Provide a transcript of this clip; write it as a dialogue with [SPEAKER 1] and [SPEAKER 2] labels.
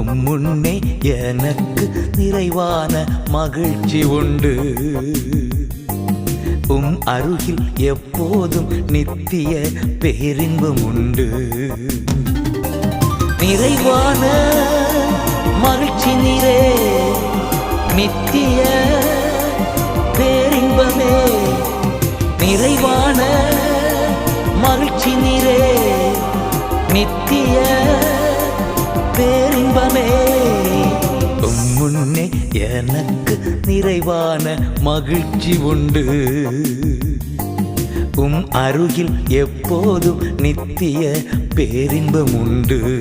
[SPEAKER 1] முன்னே எனக்கு நிறைவான மகிழ்ச்சி உண்டு. அருகில் எப்போதும் நித்திய பேரின்பம் உண்டு. நிறைவான மகிழ்ச்சி நீரே, நித்திய பேரின்பமே. நிறைவான மகிழ்ச்சி நீரே, நித்திய பேரின்பமே. முன்னே எனக்கு நிறைவான மகிழ்ச்சி உண்டு. அருகில் எப்போதும் நித்திய பேரின்பம் உண்டு.